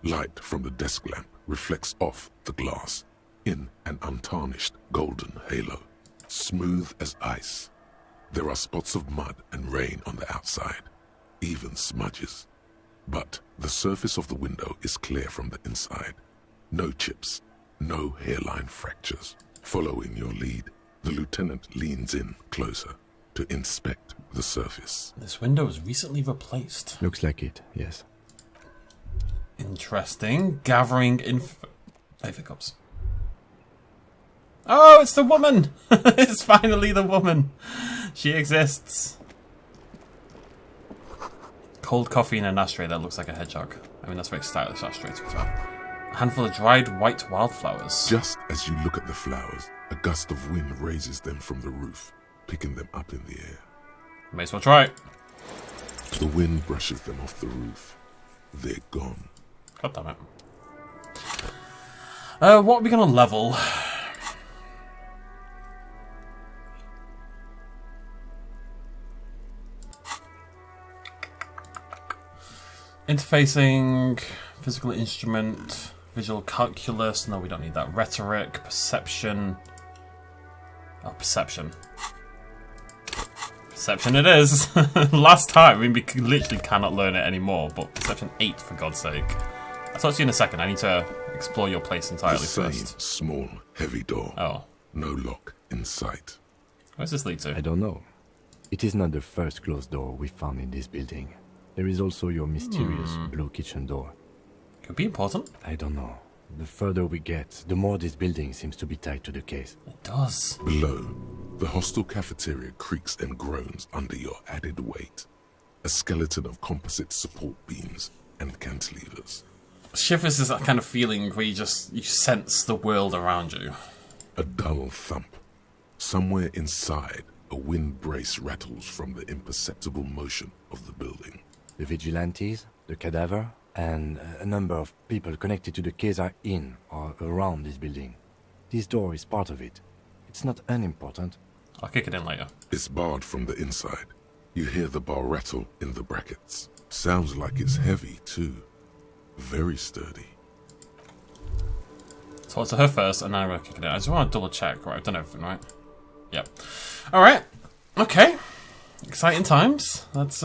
Light from the desk lamp reflects off the glass in an untarnished golden halo, smooth as ice. There are spots of mud and rain on the outside, even smudges. But the surface of the window is clear from the inside. No chips, no hairline fractures. Following your lead, the lieutenant leans in closer to inspect the surface. This window was recently replaced. Looks like it, yes. Interesting. Gathering info. Hey, hiccups. Oh, it's the woman! It's finally the woman. She exists. Cold coffee in an ashtray that looks like a hedgehog. I mean, that's a very stylish ashtray, to be fair. A handful of dried white wildflowers. Just as you look at the flowers, a gust of wind raises them from the roof, picking them up in the air. May as well try it. The wind brushes them off the roof. They're gone. God damn it. What are we going to level? Interfacing, physical instrument, visual calculus. No, we don't need that. Rhetoric, perception. Oh, perception. Perception it is. Last time, I mean, we literally cannot learn it anymore, but perception 8, for God's sake. I'll talk to you in a second. I need to explore your place entirely the same first. Small, heavy door. Oh. No lock in sight. Where's this lead to? I don't know. It is not the first closed door we found in this building. There is also your mysterious blue kitchen door. Could be important. I don't know. The further we get, the more this building seems to be tied to the case. It does. Below, the hostel cafeteria creaks and groans under your added weight. A skeleton of composite support beams and cantilevers. Shivers is that kind of feeling where you sense the world around you. A dull thump. Somewhere inside, a wind brace rattles from the imperceptible motion of the building. The vigilantes, the cadaver, and a number of people connected to the case are in or around this building. This door is part of it. It's not unimportant. I'll kick it in later. It's barred from the inside. You hear the bar rattle in the brackets. Sounds like it's heavy, too. Very sturdy. Talk to her first, and then I'm going to kick it in. I just want to double check. Right, I've done everything, right? Yep. Alright. Okay. Exciting times. Let's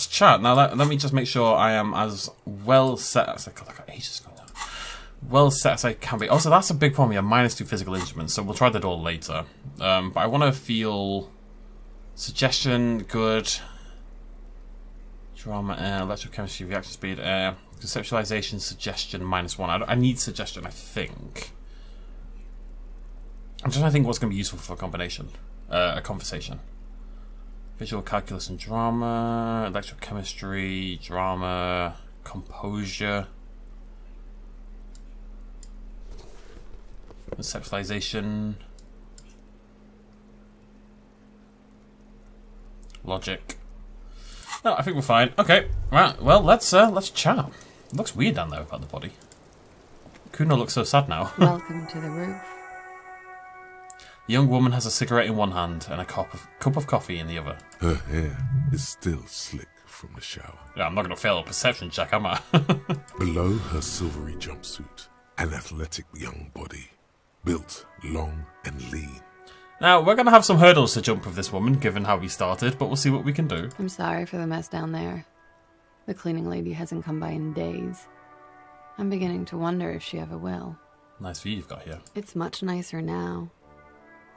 chat. Now, let me just make sure I am as well set as I got ages ago now. Well set as I can be. Also, that's a big problem. You have -2 physical instruments, so we'll try the door later. But I want to feel suggestion, good. Drama, electrochemistry, reaction speed, conceptualization, suggestion, -1. I need suggestion, I think. I'm just trying to think what's going to be useful for a combination. A conversation. Visual calculus and drama, electrochemistry, drama, composure, conceptualization, logic. No, I think we're fine. Okay, right. Well, let's chat. It looks weird down there about the body. Kuno looks so sad now. Welcome to the roof. The young woman has a cigarette in one hand and a cup of coffee in the other. Her hair is still slick from the shower. Yeah, I'm not going to fail a perception check, am I? Below her silvery jumpsuit, an athletic young body, built long and lean. Now, we're going to have some hurdles to jump with this woman, given how we started, but we'll see what we can do. I'm sorry for the mess down there. The cleaning lady hasn't come by in days. I'm beginning to wonder if she ever will. Nice view you've got here. It's much nicer now.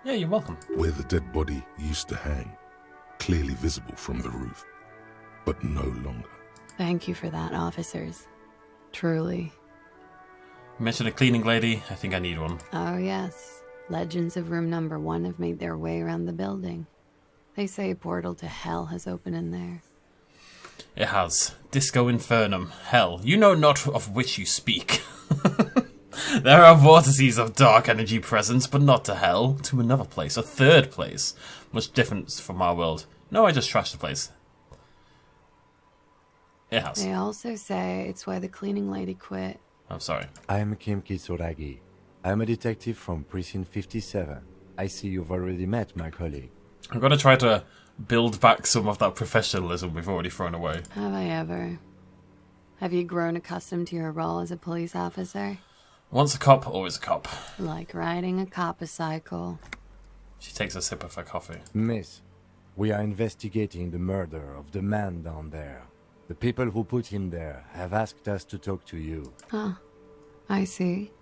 Yeah, you're welcome. Where the dead body used to hang, clearly visible from the roof, but no longer. Thank you for that, officers. Truly. You mentioned a cleaning lady. I think I need one. Oh, yes. Legends of room number 1 have made their way around the building. They say a portal to hell has opened in there. It has. Disco Infernum. Hell, you know not of which you speak. There are vortices of dark energy presence, but not to hell. To another place. A third place. Much different from our world. No, I just trashed the place. It has. They also say it's why the cleaning lady quit. I'm sorry. I am Kim Kisoragi. I'm a detective from Precinct 57. I see you've already met my colleague. I'm going to try to build back some of that professionalism we've already thrown away. Have I ever? Have you grown accustomed to your role as a police officer? Once a cop, always a cop. Like riding a cop-a-cycle. She takes a sip of her coffee. Miss, we are investigating the murder of the man down there. The people who put him there have asked us to talk to you. Huh. I see.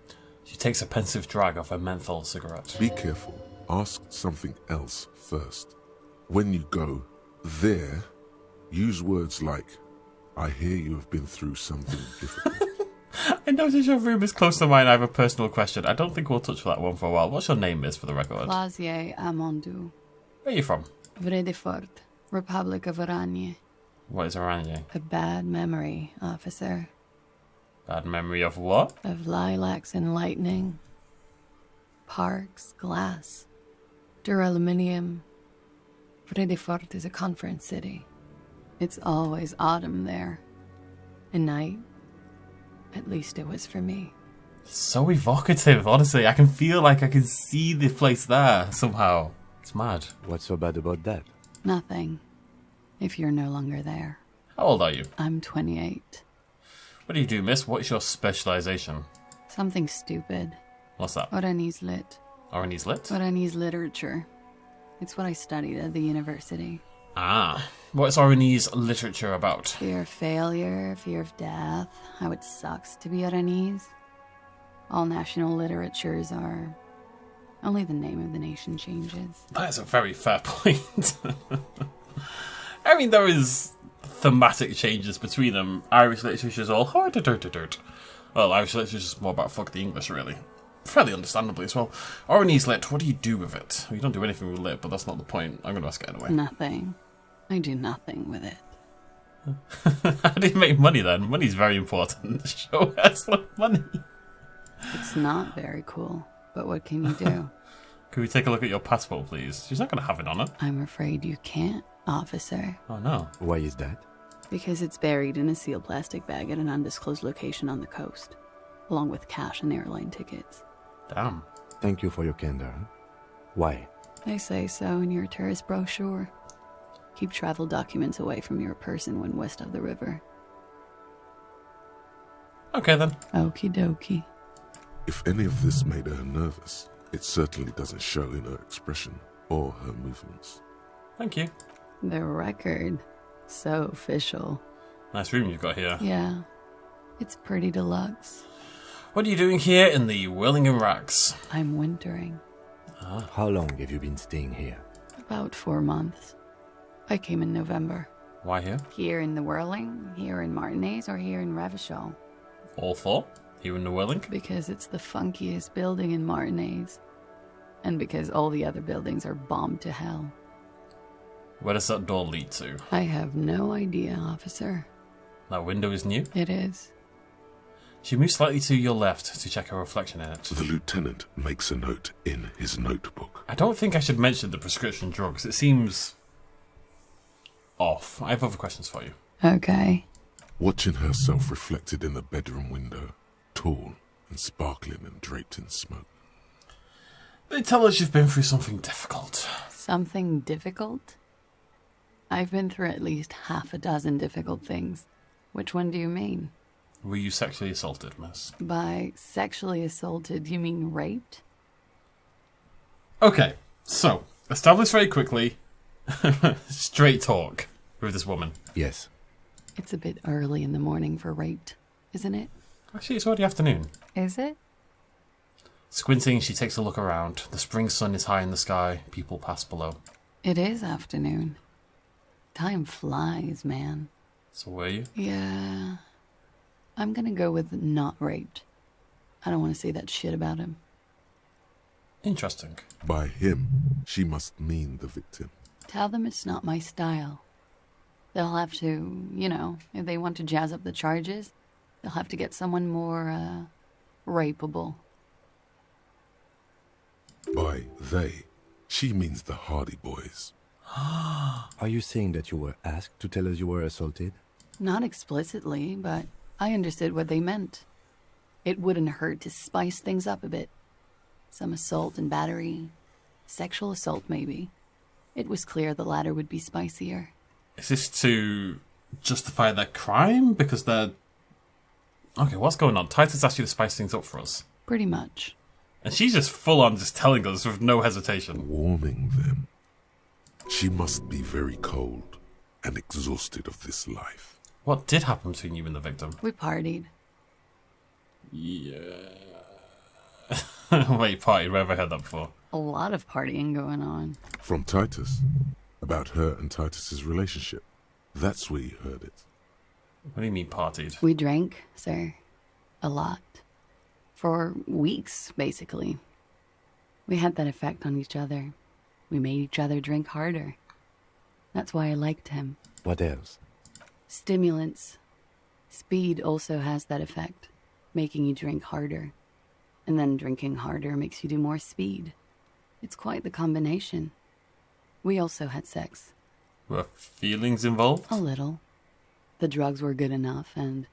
She takes a pensive drag of her menthol cigarette. Be careful. Ask something else first. When you go there, use words like, I hear you have been through something difficult. I notice your room is close to mine. I have a personal question. I don't think we'll touch that one for a while. What's your name, miss, for the record? Clausier Amondou. Where are you from? Vredefort, Republic of Oranje. What is Oranje? A bad memory, officer. Bad memory of what? Of lilacs and lightning. Parks, glass. Duraluminium. Vredefort is a conference city. It's always autumn there. And night. At least it was for me. So evocative, honestly. I can feel like I can see the place there somehow. It's mad. What's so bad about that? Nothing. If you're no longer there. How old are you? I'm 28. What do you do, miss? What is your specialization? Something stupid. What's that? Oranese lit. Oranese lit? Oranese literature. It's what I studied at the university. Ah. What's Oranese literature about? Fear of failure, fear of death, how it sucks to be Oranese. All national literatures are... Only the name of the nation changes. That is a very fair point. I mean, there is thematic changes between them. Irish literature is all... Well, Irish literature is more about fuck the English, really. Fairly understandably as well. Oranese lit, what do you do with it? Well, you don't do anything with lit, but that's not the point. I'm going to ask it anyway. Nothing. I do nothing with it. How do you make money then? Money's very important. Show us the money. It's not very cool, but what can you do? Could we take a look at your passport, please? She's not going to have it on her. I'm afraid you can't, officer. Oh, no. Why is that? Because it's buried in a sealed plastic bag at an undisclosed location on the coast, along with cash and airline tickets. Damn. Thank you for your candor. Why? They say so in your tourist brochure. Keep travel documents away from your person when west of the river. Okay, then. Okie dokie. If any of this made her nervous, it certainly doesn't show in her expression or her movements. Thank you. The record. So official. Nice room you've got here. Yeah. It's pretty deluxe. What are you doing here in the Whirlington Racks? I'm wintering. Ah. How long have you been staying here? About 4 months. I came in November. Why here? Here in the Whirling, here in Martinez, or here in Revachol? All four? Here in the Whirling? Because it's the funkiest building in Martinez. And because all the other buildings are bombed to hell. Where does that door lead to? I have no idea, officer. That window is new? It is. She moves slightly to your left to check her reflection in it. The lieutenant makes a note in his notebook. I don't think I should mention the prescription drugs. It seems off. I have other questions for you. Okay. Watching herself reflected in the bedroom window, tall, and sparkling and draped in smoke. They tell us you've been through something difficult. Something difficult? I've been through at least half a dozen difficult things. Which one do you mean? Were you sexually assaulted, miss? By sexually assaulted, you mean raped? Okay, so, establish very quickly. Straight talk with this woman. Yes. It's a bit early in the morning for raped, isn't it? Actually, it's already afternoon. Is it? Squinting, she takes a look around. The spring sun is high in the sky. People pass below. It is afternoon. Time flies, man. So were you? Yeah. I'm gonna go with not raped. I don't want to say that shit about him. Interesting. By him, she must mean the victim. Tell them it's not my style. They'll have to, if they want to jazz up the charges, they'll have to get someone more, rapeable. By they, she means the Hardy Boys. Are you saying that you were asked to tell us you were assaulted? Not explicitly, but I understood what they meant. It wouldn't hurt to spice things up a bit. Some assault and battery. Sexual assault, maybe. It was clear the latter would be spicier. Is this to justify their crime? Because they're... Okay, what's going on? Titus asked you to spice things up for us. Pretty much. And she's just full on just telling us with no hesitation. Warning them. She must be very cold and exhausted of this life. What did happen between you and the victim? We partied. Yeah. Wait, partied? Where have I heard that before? A lot of partying going on. From Titus. About her and Titus's relationship. That's where you heard it. What do you mean partied? We drank, sir. A lot. For weeks, basically. We had that effect on each other. We made each other drink harder. That's why I liked him. What else? Stimulants. Speed also has that effect, making you drink harder. And then drinking harder makes you do more speed. It's quite the combination. We also had sex. Were feelings involved? A little. The drugs were good enough, and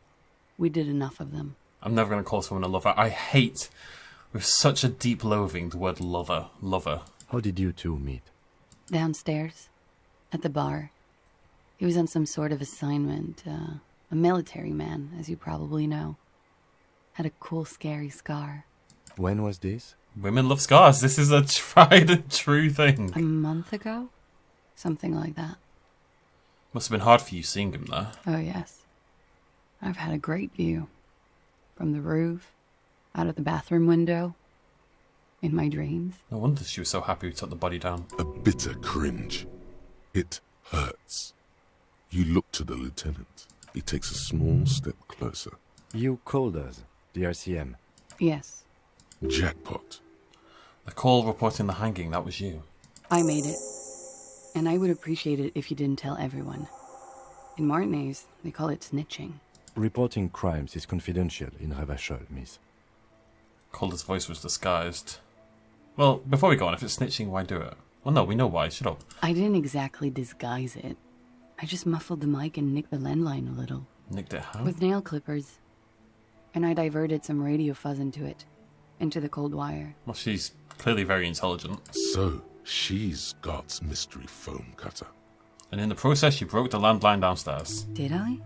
we did enough of them. I'm never going to call someone a lover. I hate, with such a deep loathing, the word lover. Lover. How did you two meet? Downstairs. At the bar. He was on some sort of assignment. A military man, as you probably know. Had a cool, scary scar. When was this? Women love scars. This is a tried and true thing. A month ago? Something like that. Must have been hard for you seeing him there. Oh, yes. I've had a great view. From the roof, out of the bathroom window, in my dreams. No wonder she was so happy we took the body down. A bitter cringe. It hurts. You look to the lieutenant. He takes a small step closer. You called us, the RCM. Yes. Jackpot. The call reporting the hanging, that was you. I made it. And I would appreciate it if you didn't tell everyone. In Martinez, they call it snitching. Reporting crimes is confidential in Revachol, miss. Calder's voice was disguised. Well, before we go on, if it's snitching, why do it? Well, no, we know why. Shut up. I didn't exactly disguise it. I just muffled the mic and nicked the landline a little. Nicked it how? With nail clippers. And I diverted some radio fuzz into it. Into the cold wire. Well, she's clearly very intelligent. So, she's God's mystery foam cutter. And in the process, you broke the landline downstairs. Did I?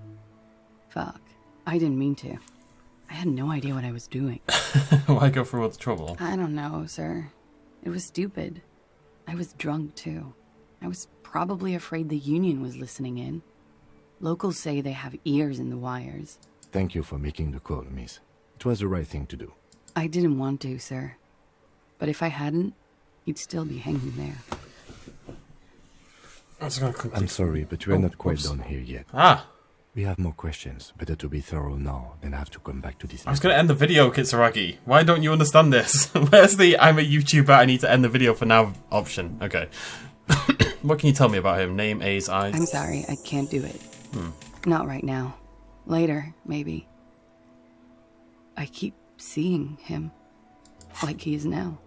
Fuck. I didn't mean to. I had no idea what I was doing. Why go through all the trouble? I don't know, sir. It was stupid. I was drunk, too. I was probably afraid the union was listening in. Locals say they have ears in the wires. Thank you for making the call, miss. It was the right thing to do. I didn't want to, sir. But if I hadn't, he'd still be hanging there. I'm sorry, but we're not quite done here yet. Ah! We have more questions. Better to be thorough now than have to come back to this. I was going to end the video, Kitsuragi. Why don't you understand this? Where's the I'm a YouTuber, I need to end the video for now option? Okay. What can you tell me about him? Name, age, eyes? I'm sorry, I can't do it. Not right now. Later, maybe. I keep seeing him. Like he is now.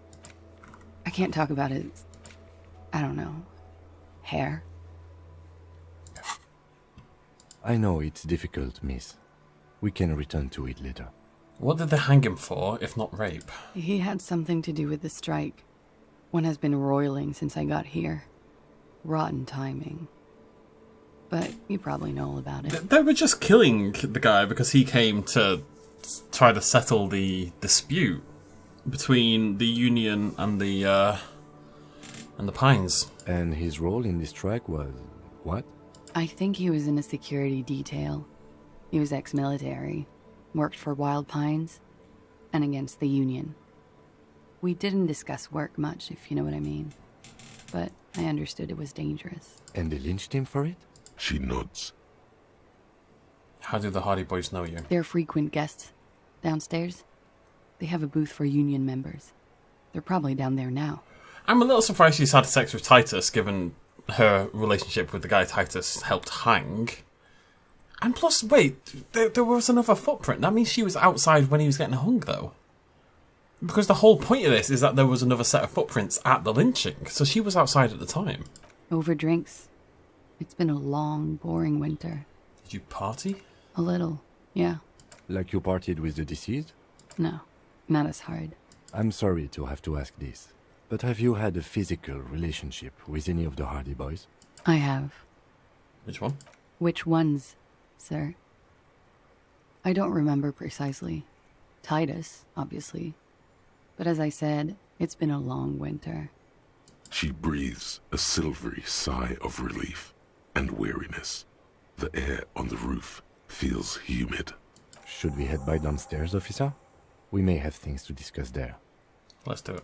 I can't talk about his... I don't know. Hair. I know it's difficult, miss. We can return to it later. What did they hang him for, if not rape? He had something to do with the strike. One has been roiling since I got here. Rotten timing. But you probably know all about it. They were just killing the guy because he came to try to settle the dispute between the Union and the Pines. And his role in this strike was what? I think he was in a security detail. He was ex-military, worked for Wild Pines, and against the Union. We didn't discuss work much, if you know what I mean. But I understood it was dangerous. And they lynched him for it? She nods. How do the Hardy Boys know you? They're frequent guests. Downstairs, they have a booth for Union members. They're probably down there now. I'm a little surprised she's had sex with Titus, given her relationship with the guy Titus helped hang. And plus, wait, there was another footprint. That means she was outside when he was getting hung, though. Because the whole point of this is that there was another set of footprints at the lynching, so she was outside at the time. Over drinks. It's been a long, boring winter. Did you party? A little, yeah. Like you partied with the deceased? No, not as hard. I'm sorry to have to ask this, but have you had a physical relationship with any of the Hardy Boys? I have. Which one? Which ones, sir? I don't remember precisely. Titus, obviously. But as I said, it's been a long winter. She breathes a silvery sigh of relief and weariness. The air on the roof feels humid. Should we head by downstairs, officer? We may have things to discuss there. Let's do it.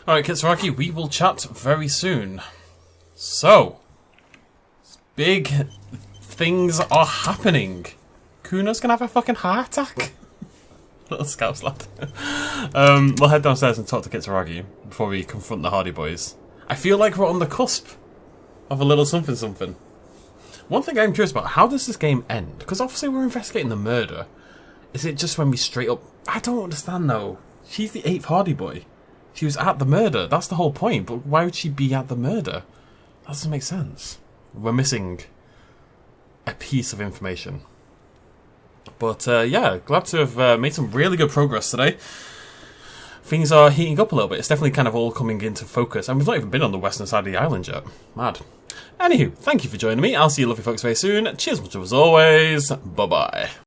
Alright, Kitsuragi, we will chat very soon. So, big things are happening. Kuno's gonna have a fucking heart attack. Little Scouse lad. We'll head downstairs and talk to Kitsuragi before we confront the Hardy Boys. I feel like we're on the cusp of a little something something. One thing I'm curious about, how does this game end? Because obviously we're investigating the murder. Is it just when we straight up... I don't understand though. She's the 8th Hardy Boy. She was at the murder. That's the whole point. But why would she be at the murder? That doesn't make sense. We're missing a piece of information. But yeah, glad to have made some really good progress today. Things are heating up a little bit. It's definitely kind of all coming into focus. And we've not even been on the western side of the island yet. Mad. Anywho, thank you for joining me. I'll see you lovely folks very soon. Cheers much as always. Bye-bye.